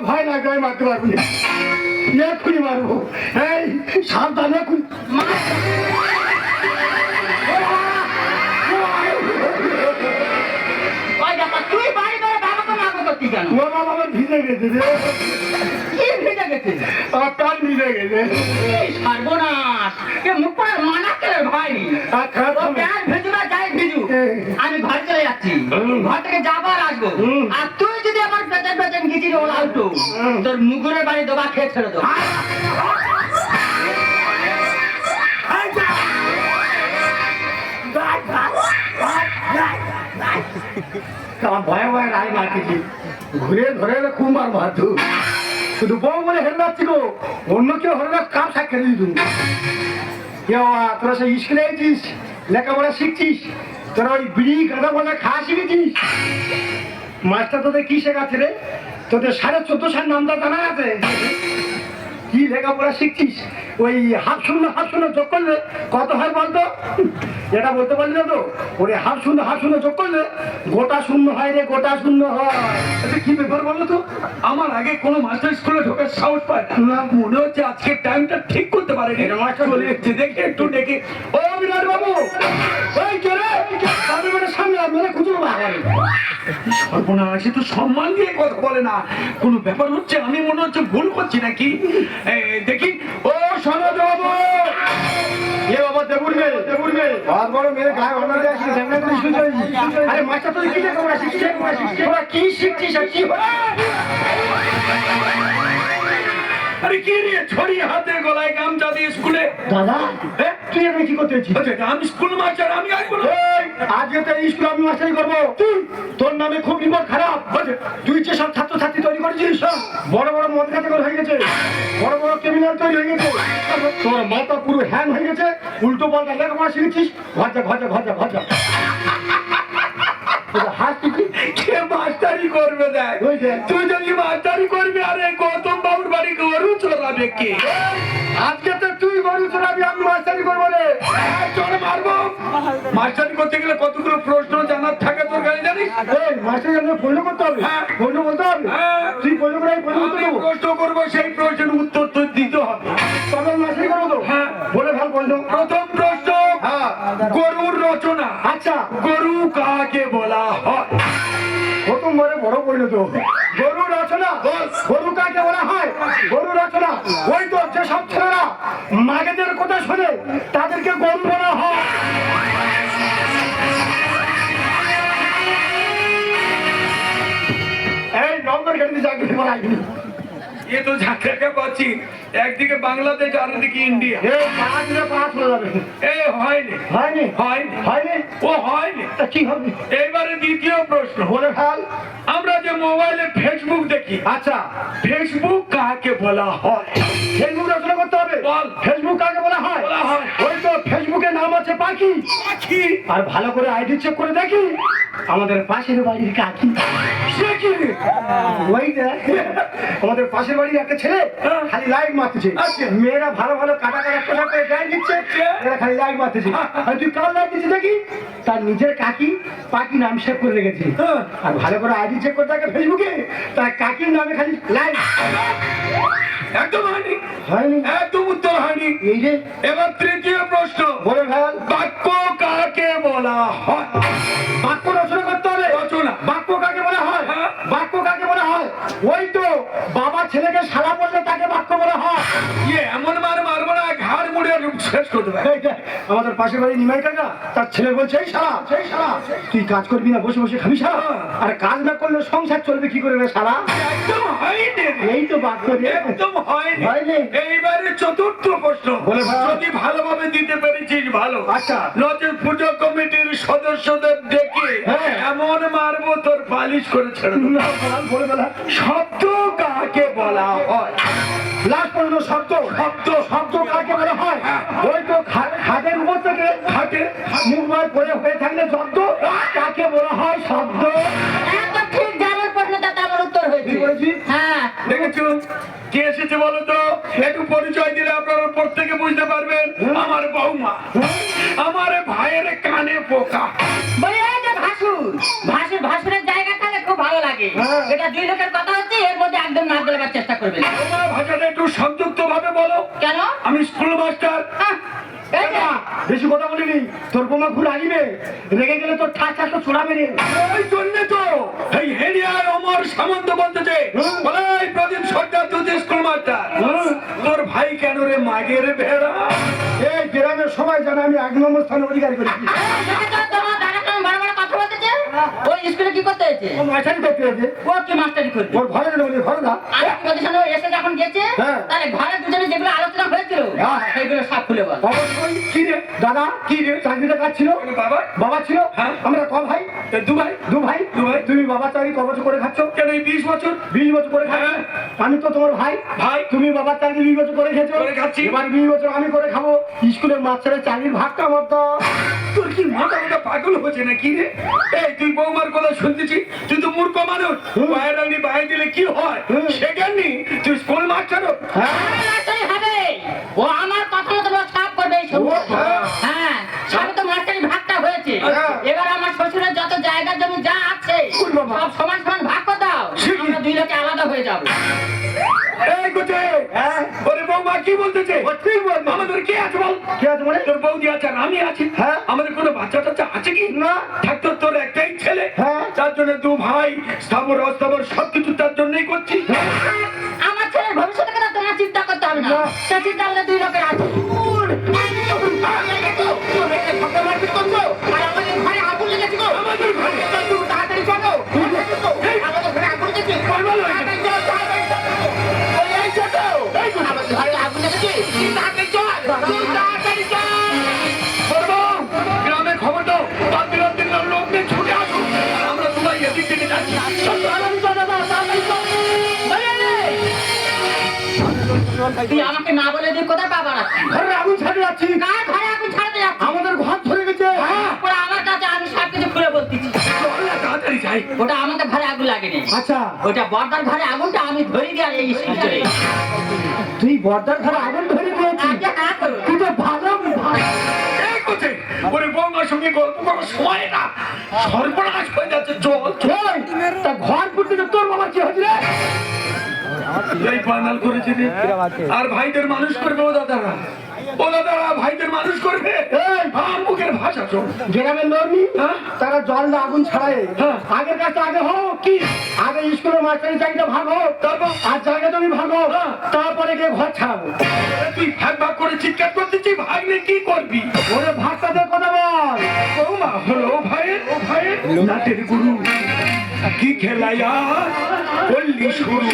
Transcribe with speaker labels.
Speaker 1: ভয় লাগবে, আমি মারতে পারবো না, এক্ষুনি মারবো। এই সাবধানে এক্ষুনি।
Speaker 2: তুই বাড়ি করে বাবাকে মারবো করতি কেন?
Speaker 1: ও বাবা আমার ভিজে গেছে রে,
Speaker 2: কি ভিজে গেছে?
Speaker 1: আমার প্যান্ট ভিজে গেছে।
Speaker 2: সর্বনাশ, এ মুখ করে মানা করে ভাই। প্যান্ট ভিজুবা যাই ভিজু, আমি ঘর চলে যাচ্ছি, ঘর থেকে যাবার আসবো। আর তুই যদি আমার পেছন পেছন গেছিস ওলা উল্টো, তোর মুগুরের বাড়ি দোবা খেয়ে ছেড়ে দেবো।
Speaker 1: আমার ভয়ে ভয়ে রায় মারতেছি, ঘুরে ধরে এলে খুব মার মারতো। শুধু বউ বলে হেরে যাচ্ছি গো, অন্য কেউ হলে না কাম সাক্ষাৎ দিত। তোরা সেই স্কুলে আইছিস, লেখাপড়া শিখছিস, তোরা ওই বিড়ি গাঁদা বলে খাওয়া শিখেছিস। মাস্টার তোদের কি শেখাচ্ছে রে? তোদের 1450 নামটা জানা আছে? কি লেখাপড়া শিখছিস? ওই হাফ শূন্য যোগ করলে কত হয় বলতো? এটা বলতে পারলি না তো? ওরে হাফ শূন্য যোগ করলে গোটা শূন্য হয় রে, গোটা শূন্য হয়।
Speaker 3: কি ব্যাপার বলো তো? আমার আগে কোনো মাস্টার স্কুলে ঢোকার সাহস পায় না, মনে হচ্ছে আজকে টাইমটা ঠিক করতে পারে। চলে এসছে, দেখে একটু ডেকে, ও বিরাট বাবু,
Speaker 1: ওই চলে সামনে মেরে খুঁজে
Speaker 3: সর্বনাশ, তো সম্মান দিয়ে কথা বলে না। কোনো ব্যাপার হচ্ছে, আমি মনে হচ্ছে ভুল করছি নাকি। দেখি, ও সনদ বাবু।
Speaker 1: এ বাবা দেবুর মেয়ে হাত বড় মেয়ে গায়ে ঘটনা দিয়ে আসিস, আরে মাস্টার তুই কি লেখাপড়া শিখছিস? তোরা কি শিখছিস আর কি?
Speaker 3: আরে কি রে, ছড়িয়ে হাতে গলায় গামছা দিয়ে স্কুলে?
Speaker 1: দাদা তুই এখানে কি করতে হচ্ছিস?
Speaker 3: আমি স্কুল মাস্টার, আমি আসবো না।
Speaker 1: আজকে তো স্কুলে আমি মাস্টারি করবো। তোর নামে খুব রিপোর্ট খারাপ। তুই যে সব ছাত্রছাত্রী তৈরি করেছিস, বড় বড় মদ কাটাগর হয়ে গেছে, বড় বড় ক্রিমিনাল তৈরি হয়ে গেছে, তোর মাথা পুরো হ্যাং হয়ে গেছে, উল্টো পাল্টা লেখাপড়া শিখেছিস। ঘজা
Speaker 3: কে মাস্টারি করবে? দেখ, তুই যদি মাস্টারি করবি, আরে গৌতম বাবুর বাড়ি গরু চড়াবে কে?
Speaker 1: আজকে তো তুই গরু চড়াবি, আমি মাস্টারি করবো রে।
Speaker 3: চড়ে মারবো। মাস্টারি করতে গেলে কতগুলো প্রশ্ন জানার থাকে, তোর কাছে জানিস?
Speaker 1: মাস্টারি আমাকে প্রশ্ন করতে হবে, প্রশ্ন বলতে হবে। তুই প্রশ্ন করে
Speaker 3: আমি প্রশ্ন করবো, সেই প্রশ্নের উত্তর তো দিতে হবে।
Speaker 1: তবে মাস্টারি করবো তো? বলে ভাল প্রশ্ন।
Speaker 3: প্রথম প্রশ্ন, গরুর রচনা।
Speaker 1: আচ্ছা,
Speaker 3: গরু কাকে বলা হয়?
Speaker 1: প্রথম বড় পড়লো তো। গরু রচনা, গরু কাকে বলা হয়? গরু রচনা ওই তো যেসব ছেলেরা মাগেদের কথা শোনে তাদেরকে গরু বলা হয়। এই নম্বর গাড়িতে চাকরি করাই
Speaker 3: এ তো ঝাঁকাকে পাচ্ছি, একদিকে বাংলাদেশ আর একদিকে ইন্ডিয়া।
Speaker 1: পাঁচ হয়ে যাবে। হয়নি।
Speaker 3: ও হয়নি।
Speaker 1: তা কি হবে?
Speaker 3: এইবারে দ্বিতীয় প্রশ্ন,
Speaker 1: বলে ফেল।
Speaker 3: আমরা যে মোবাইলে ফেসবুক দেখি,
Speaker 1: আচ্ছা,
Speaker 3: ফেসবুক কাকে বলা হয়?
Speaker 1: ফেসবুক রচনা করতে হবে।
Speaker 3: বল।
Speaker 1: ফেসবুক কাকে বলা হয়? ওই তো ফেসবুকের নাম আছে পাখি। আর ভালো করে আইডি চেক করে দেখি, আমাদের পাশের বাড়ির কাকি।
Speaker 3: সে কি?
Speaker 1: ওই দেখ, আমাদের পাশের বাড়ির একটা ছেলে খালি লাইট মারতেছে। মেয়েরা ভালো ভালো কাটা পোশাক করে গায়ে দিচ্ছে, এরা খালি লাইট মারতেছে। আর তুই কার লাইট দিচ্ছিস দেখি? তার নিজের কাকি পাখি নাম সেভ করে রেখেছে। আর ভালো করে আইডি চেক করে দেখে ফেসবুকে, তার কাকির নামে খালি লাইট।
Speaker 3: একদম
Speaker 1: হয়নি,
Speaker 3: একদম উত্তর হয়নি।
Speaker 1: এই যে
Speaker 3: এবার তৃতীয় প্রশ্ন,
Speaker 1: বলে ফেল।
Speaker 3: বাক্য কাকে বলা হয়?
Speaker 1: বাক্য রচনা করতে হবে।
Speaker 3: রচনা।
Speaker 1: বাক্য কাকে বলা হয়? বাক্য কাকে বলা হয়? ওই তো বাবা ছেলেকে শালা বললে তাকে বাক্য বলা হয়।
Speaker 3: এমন মারবো না, ঘাড় মুড়ে শেষ করতে পারে।
Speaker 1: আমাদের পাশের বাড়ি নিমাই কাকা, তার ছেলে বলছে এই শালা তুই কাজ করবি না, বসে বসে খাবি শালা, আর কাজ না করলে সংসার চলবে কি করে রে শালা?
Speaker 3: একদম হয়নি।
Speaker 1: এই তো বাক্য,
Speaker 3: একদম হয়নি। এইবারে চতুর্থ প্রশ্ন,
Speaker 1: বলে ভাই।
Speaker 3: যদি ভালোভাবে দিতে পেরেছিস ভালো,
Speaker 1: আচ্ছা।
Speaker 3: নচেত পুজো কমিটির সদস্যদের ডেকে এমন মারবো তোর পালিশ করে ছেড়ে দেবো।
Speaker 1: বলে বেলা।
Speaker 3: শব্দ কাকে বলা হয়?
Speaker 1: লাস্ট পর্যন্ত শব্দ কাকে বলা হয়? ওই তো খাটের উপর থেকে খাটে মুখ বার করে হয়ে থাকলে শব্দ কাকে বলা হয়? শব্দ।
Speaker 2: ঠিক জানার প্রশ্নটা তেমন উত্তর হয়েছে। হ্যাঁ,
Speaker 3: দেখেছো কে এসেছে বলো তো? একটু পরিচয় দিলে আপনারা প্রত্যেকে বুঝতে পারবেন। আমার বৌমা, আমার ভাইয়ের কানে পোকা।
Speaker 2: বলি এই যে ভাসুরের জায়গা তাহলে খুব ভালো লাগে। এটা দুই লোকের কথা হচ্ছে, এর
Speaker 1: বেশি কথা বলিনি, তোর বোমা খুব রাগিবে, রেগে গেলে তোর ঠাস ঠাস ছোড়া মেরে।
Speaker 3: ওই জন্যে তো এই হেরিয়ার অমর সামন্ত বলতেছে, বলে এই প্রদীপ সর্দার তুই স্কুল মাস্টার, তোর ভাই কেন রে মাগের ভেড়া?
Speaker 1: এই গ্রামের সবাই জানে আমি 1 নম্বর স্থানে অধিকার করেছি।
Speaker 2: তোমার দাদা কেমন বড় বড় কথা বলতেছে? ওই স্কুলে কি করতে হয়েছে?
Speaker 1: ও মাস্টারি করতে হয়েছে,
Speaker 2: ও কি মাস্টারি করবে?
Speaker 1: ওর ঘরে বলি ঘরে না।
Speaker 2: আর পজিশনে এসে যখন গেছে,
Speaker 1: হ্যাঁ।
Speaker 2: তাহলে ঘরে দুজনে যেগুলো আলোচনা হয়েছিল,
Speaker 1: হ্যাঁ।
Speaker 2: সেগুলো সব খুলে বল।
Speaker 1: অবশ্যই। কি রে দাদা, কি রে চাকরিটা কাজ ছিল?
Speaker 3: বাবা
Speaker 1: বাবা ছিল।
Speaker 3: হ্যাঁ।
Speaker 1: আমরা ক ভাই?
Speaker 3: দু ভাই।
Speaker 1: দু ভাই।
Speaker 3: দু ভাই।
Speaker 1: তুমি বাবা চাকরি ক বছর করে খাচ্ছ?
Speaker 3: কেন এই 20 বছর?
Speaker 1: 20 বছর করে খাচ্ছ।
Speaker 3: হ্যাঁ।
Speaker 1: আমি তো তোমার ভাই।
Speaker 3: ভাই।
Speaker 1: তুমি বাবার চাকরি 20 বছর করে খেয়েছো।
Speaker 3: করে খাচ্ছি।
Speaker 1: এবার 20 বছর আমি করে খাবো। স্কুলের মাস্টারের চাকরির ভাগটা আমার তো।
Speaker 3: তোর কি মাথা মাথা পাগল হচ্ছে না কি রে? এই তুই বৌমার কথা শুনতেছি, তুই তো মূর্খ মানুষ। বাইরানি বাইরে দিলে কি হয় সেখানে তুই স্কুল মাস্টার।
Speaker 1: হ্যাঁ।
Speaker 2: মাস্টারি হবে। ও আমার কথা মতো সব করবে এই সব।
Speaker 1: ও, হ্যাঁ।
Speaker 2: হ্যাঁ, সবই তো মাস্টারি ভাগটা হয়েছে।
Speaker 1: হ্যাঁ।
Speaker 2: এবার আমার শ্বশুরের যত জায়গা জমি যা আছে,
Speaker 1: ওই বাবা।
Speaker 2: সব সমান সমান ভাগ করে দাও।
Speaker 1: ঠিকই।
Speaker 2: আমরা দুই লোকে আলাদা হয়ে যাবো।
Speaker 3: এই গোটে,
Speaker 1: হ্যাঁ।
Speaker 3: ওরে বৌমা কি বলতেছে?
Speaker 1: ও ঠিক বলছে।
Speaker 3: আমাদের কে আছে বল?
Speaker 1: কি আছে মানে?
Speaker 3: তোর বৌদি আছে আর আমি আছি।
Speaker 1: হ্যাঁ।
Speaker 3: আমাদের কোনো বাচ্চা টাচ্চা আছে কি?
Speaker 1: না।
Speaker 3: থাকতো তোর একটাই ছেলে।
Speaker 1: হ্যাঁ।
Speaker 3: তার জন্য দু ভাই স্থাবর অস্থাবর সবকিছু তার জন্যই করছি।
Speaker 2: আমার ছেলের ভবিষ্যতের কথা তোমার চিন্তা করতে হবে না।
Speaker 1: না।
Speaker 2: সে চিন্তা করলে দুই লোকের আছে। আর আমাদের ঘরে আগুন লেগেছে গো।
Speaker 3: আমাদের ঘরে?
Speaker 2: তুমি তাড়াতাড়ি চলো। আমাদের ঘরে আগুন লেগেছে। তাড়াতাড়ি চল, তাড়াতাড়ি চল। ওই এই ছোট। আমাদের ঘরে আগুন লেগেছে। তুই তাড়াতাড়ি চল। তুই তাড়াতাড়ি চল।
Speaker 3: করবো গ্রামের খবর দাও, বাদ বিরাত দিন লোক নিয়ে ছুটে আসুন আর আমরা সবাই এদিক থেকে যাচ্ছি।
Speaker 2: তাড়াতাড়ি চল বাবা, তাড়াতাড়ি চল। তুই আমাকে না বলে দিয়ে কোথায় পা বাড়াচ্ছিস?
Speaker 1: ঘরে আগুন ছাড়ে যাচ্ছি।
Speaker 2: কার ঘরে আগুন ছাড়তে যাচ্ছিস?
Speaker 1: আমাদের ঘর ধরে গেছে।
Speaker 2: ওরা আমার কাছে আমি সব কিছু খুলে বলতেছি।
Speaker 3: চল না, তাড়াতাড়ি যাই।
Speaker 2: ওটা আমাদের ঘরে আগুন লাগেনি।
Speaker 1: আচ্ছা,
Speaker 2: ওটা বর্দার ঘরে আগুনটা আমি ধরে দিয়ে এই স্কুল চলে এসেছি।
Speaker 1: তুই বর্দার ঘরে আগুন ধরে দিয়েছিস।
Speaker 2: আজকে হ্যাঁ করো।
Speaker 1: তুই তো ভালো ভাই।
Speaker 3: এই কোচে, ওরে বৌমার সঙ্গে গল্প করার সময় না, সর্বনাশ হয়ে যাচ্ছে। চল চল।
Speaker 1: ওই, তা ঘর পুড়তে যে তোর বাবা কি হয়েছে রে?
Speaker 3: এই বানাল করেছে রে। আর ভাইদের মানুষ করবে ও দাদারা, ও দাদারা ভাইদের মানুষ করবে।
Speaker 1: এই,
Speaker 3: আমার মুখের ভাষা শোন।
Speaker 1: গ্রামের লোকনি
Speaker 3: হ্যাঁ?
Speaker 1: তারা জল দিয়ে আগুন ছাড়ায়।
Speaker 3: হ্যাঁ।
Speaker 1: আগের কাছে আগে হোক কি, আগে স্কুলের মাস্টারের চাকরিটা ভাগ হোক,
Speaker 3: তারপর?
Speaker 1: আর জায়গা তুমি ভাগ হোক,
Speaker 3: হ্যাঁ।
Speaker 1: তারপরে গিয়ে ঘর ছাড়াবো।
Speaker 3: তুই ভাগ ভাগ করে চিৎকার করতেছিস, ভাগ নিয়ে কি করবি?
Speaker 1: ওরে ভাগটা দিয়ে কথা বল।
Speaker 3: বৌমা হলো ভাইয়ের নাটের গুরু, কি খেলাইয়া করলি শুরু।